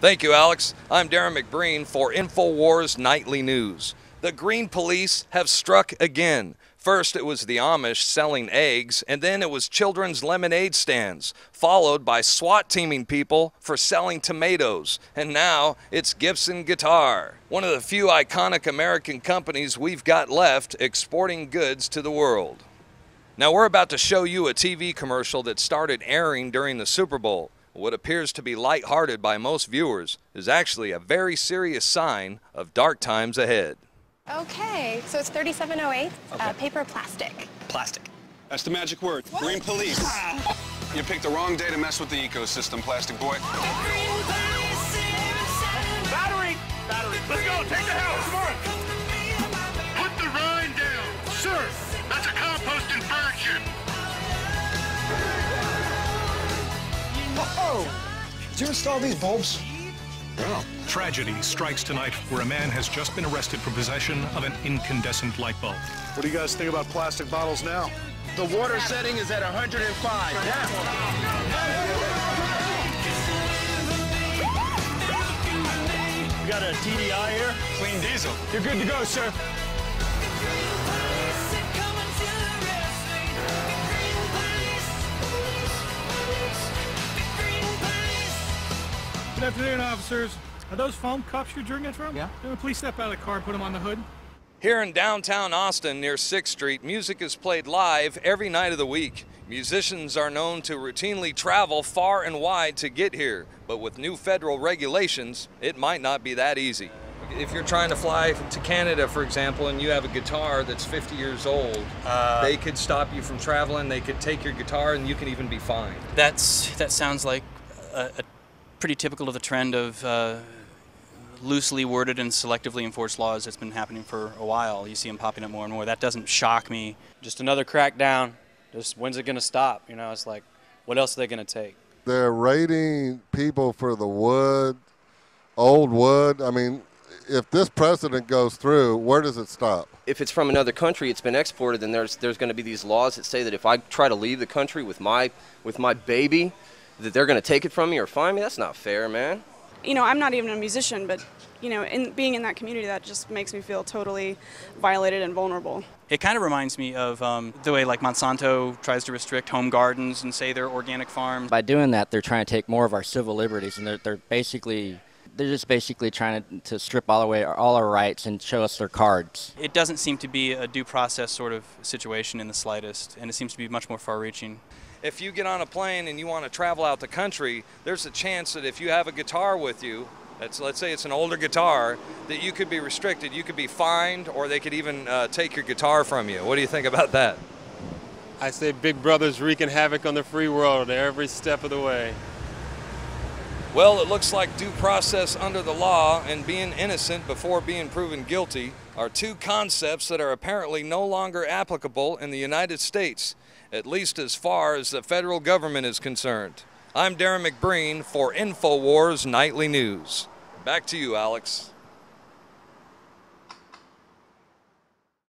Thank you, Alex. I'm Darrin McBreen for Infowars Nightly News. The Green Police have struck again. First, it was the Amish selling eggs, and then it was children's lemonade stands, followed by SWAT teaming people for selling tomatoes. And now it's Gibson Guitar, one of the few iconic American companies we've got left exporting goods to the world. Now we're about to show you a TV commercial that started airing during the Super Bowl. What appears to be lighthearted by most viewers is actually a very serious sign of dark times ahead. Okay, so it's 3708, Okay. paper plastic. Plastic. That's the magic word. What? Green Police. You picked the wrong day to mess with the ecosystem, plastic boy. Battery! Battery. Let's go, take the house, come on! Put the rind down. Sir, that's a composting virgin. Oh, did you install these bulbs? Well, Tragedy strikes tonight where a man has just been arrested for possession of an incandescent light bulb. What do you guys think about plastic bottles now? The water setting is at 105. You got a TDI here? Clean diesel. You're good to go, sir. Good afternoon, officers. Are those foam cups you're drinking from? Yeah. Please step out of the car and put them on the hood. Here in downtown Austin near 6th Street, music is played live every night of the week. Musicians are known to routinely travel far and wide to get here, but with new federal regulations, it might not be that easy. If you're trying to fly to Canada, for example, and you have a guitar that's 50 years old, they could stop you from traveling, they could take your guitar, and you can even be fined. That sounds like a pretty typical of the trend of loosely worded and selectively enforced laws that's been happening for a while. You see them popping up more and more. That doesn't shock me. Just another crackdown. Just when's it going to stop? You know, it's like, what else are they going to take? They're rating people for the wood, old wood. I mean, if this precedent goes through, where does it stop? If it's from another country, it's been exported, then there's going to be these laws that say that if I try to leave the country with my baby, that they're going to take it from me or fine me. That's not fair, man. You know, I'm not even a musician, but, you know, being in that community, that just makes me feel totally violated and vulnerable. It kind of reminds me of the way like Monsanto tries to restrict home gardens and say they're organic farms. By doing that, they're trying to take more of our civil liberties, and they're just basically trying to strip all our rights and show us their cards. It doesn't seem to be a due process sort of situation in the slightest, and it seems to be much more far-reaching. If you get on a plane and you want to travel out the country, there's a chance that if you have a guitar with you, let's say it's an older guitar, that you could be restricted. You could be fined, or they could even take your guitar from you. What do you think about that? I say Big Brother's wreaking havoc on the free world every step of the way. Well, it looks like due process under the law and being innocent before being proven guilty are two concepts that are apparently no longer applicable in the United States, at least as far as the federal government is concerned. I'm Darrin McBreen for Infowars Nightly News. Back to you, Alex.